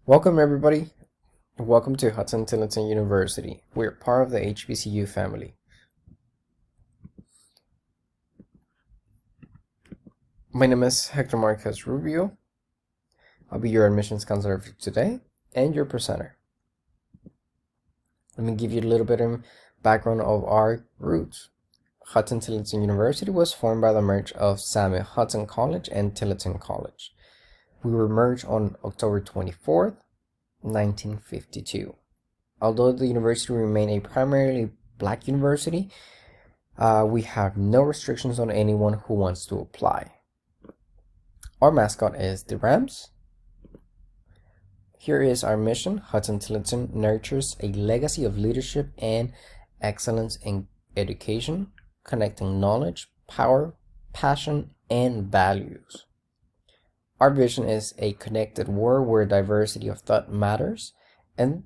Welcome, everybody. Welcome to Hudson Tillotson University. We're part of the HBCU family. My name is Hector Marquez Rubio. I'll be your admissions counselor for today and your presenter. Let me give you a little bit of background of our roots. Hudson Tillotson University was formed by the merge of Samuel Hudson College and Tillotson College. We were merged on October 24th, 1952. Although the university remained a primarily black university, we have no restrictions on anyone who wants to apply. Our mascot is the Rams. Here is our mission. Hudson Tillotson nurtures a legacy of leadership and excellence in education, connecting knowledge, power, passion, and values. Our vision is a connected world where diversity of thought matters, and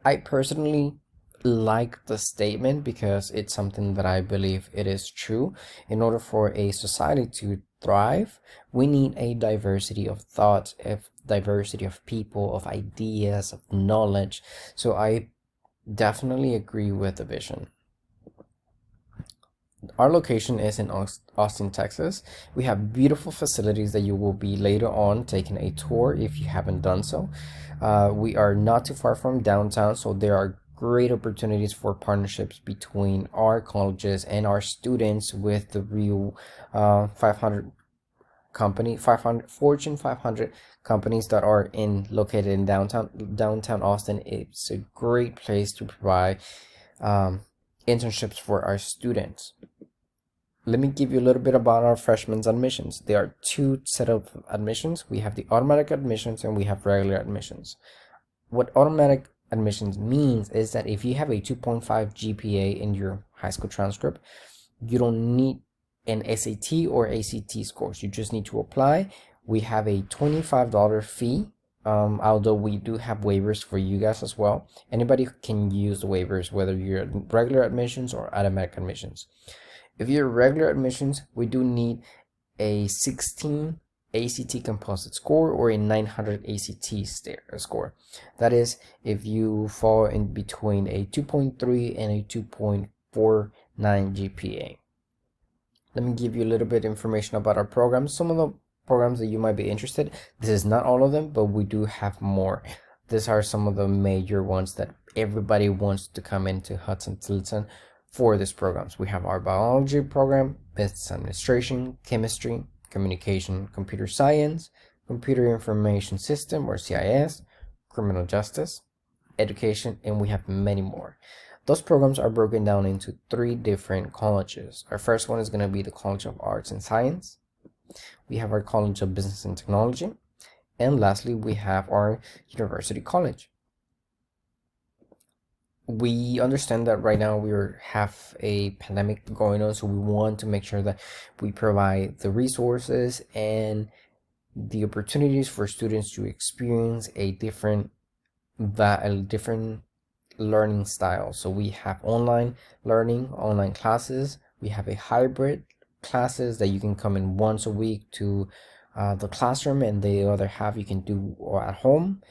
I personally like the statement because it's something that I believe it is true. In order for a society to thrive, we need a diversity of thoughts, a diversity of people, of ideas, of knowledge. So I definitely agree with the vision. Our location is in Austin, Texas. We have beautiful facilities that you will be later on taking a tour if you haven't done so. We are not too far from downtown, so there are great opportunities for partnerships between our colleges and our students with the real 500 Fortune 500 companies that are located in downtown Austin. It's a great place to provide internships for our students. Let me give you a little bit about our freshmen's admissions. There are two set of admissions. We have the automatic admissions and we have regular admissions. What automatic admissions means is that if you have a 2.5 GPA in your high school transcript, you don't need an SAT or ACT scores. You just need to apply. We have a $25 fee. Although we do have waivers for you guys as well. Anybody can use the waivers, whether you're regular admissions or automatic admissions. If you're regular admissions, we do need a 16 ACT composite score or a 900 ACT score. That is, if you fall in between a 2.3 and a 2.49 GPA. Let me give you a little bit of information about our programs. Some of the programs that you might be interested. This is not all of them, but we do have more. These are some of the major ones that everybody wants to come into Hudson Tillotson for these programs. We have our biology program, business administration, chemistry, communication, computer science, computer information system or CIS, criminal justice, education, and we have many more. Those programs are broken down into three different colleges. Our first one is going to be the College of Arts and Science. We have our College of Business and Technology, and lastly we have our University College. We understand that right now we have a pandemic going on, so we want to make sure that we provide the resources and the opportunities for students to experience a different learning style. So we have online learning, online classes. We have a hybrid classes that you can come in once a week to the classroom, and the other half you can do at home.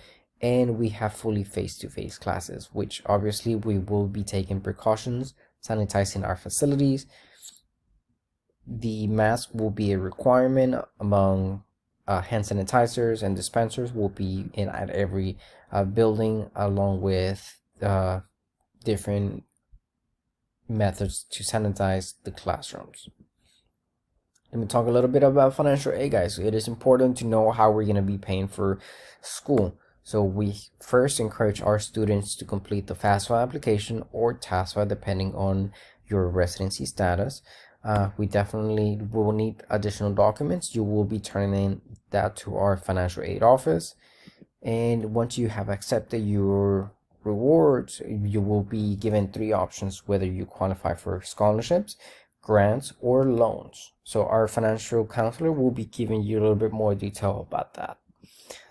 And we have fully face-to-face classes, which obviously we will be taking precautions, sanitizing our facilities. The mask will be a requirement among hand sanitizers, and dispensers will be in at every building, along with different methods to sanitize the classrooms. Let me talk a little bit about financial aid, guys. It is important to know how we're going to be paying for school. So we first encourage our students to complete the FAFSA application or TAFSA, depending on your residency status. We definitely will need additional documents. You will be turning in that to our financial aid office. And once you have accepted your rewards, you will be given three options, whether you qualify for scholarships, grants, or loans. So our financial counselor will be giving you a little bit more detail about that.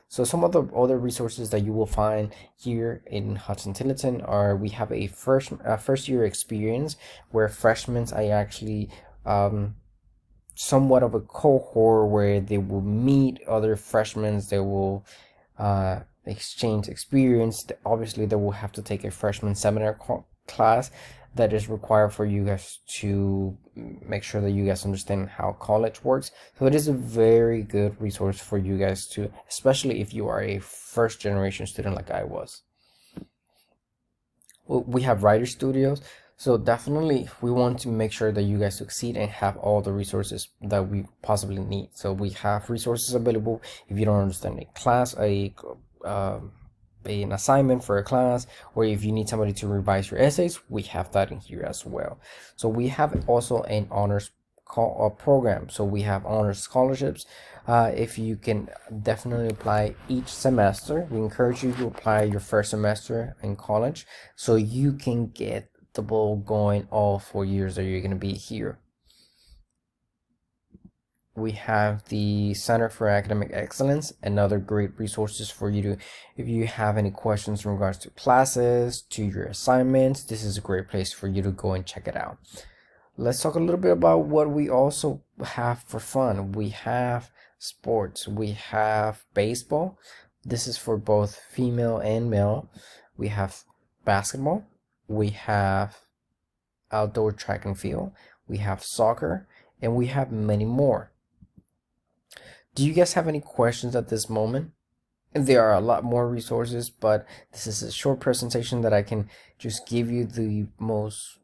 So some of the other resources that you will find here in Hudson Tillotson are, we have a first year experience where freshmen are actually somewhat of a cohort where they will meet other freshmen. They will exchange experience. Obviously, they will have to take a freshman seminar class that is required for you guys to make sure that you guys understand how college works. So it is a very good resource for you guys to, especially if you are a first generation student like I was. We have writer studios, so definitely we want to make sure that you guys succeed and have all the resources that we possibly need. So we have resources available if you don't understand a class, an assignment for a class, or if you need somebody to revise your essays, we have that in here as well. So we have also an honors program. So we have honors scholarships. If you can definitely apply each semester, we encourage you to apply your first semester in college so you can get the ball going all 4 years that you're going to be here. We have the Center for Academic Excellence and other great resources for you to, if you have any questions in regards to classes, to your assignments, this is a great place for you to go and check it out. Let's talk a little bit about what we also have for fun. We have sports. We have baseball. This is for both female and male. We have basketball. We have outdoor track and field. We have soccer, and we have many more. Do you guys have any questions at this moment? There are a lot more resources, but this is a short presentation that I can just give you the most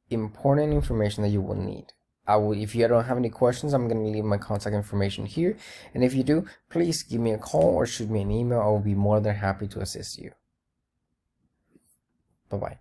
important information that you will need. If you don't have any questions, I'm going to leave my contact information here. And if you do, please give me a call or shoot me an email. I will be more than happy to assist you. Bye-bye.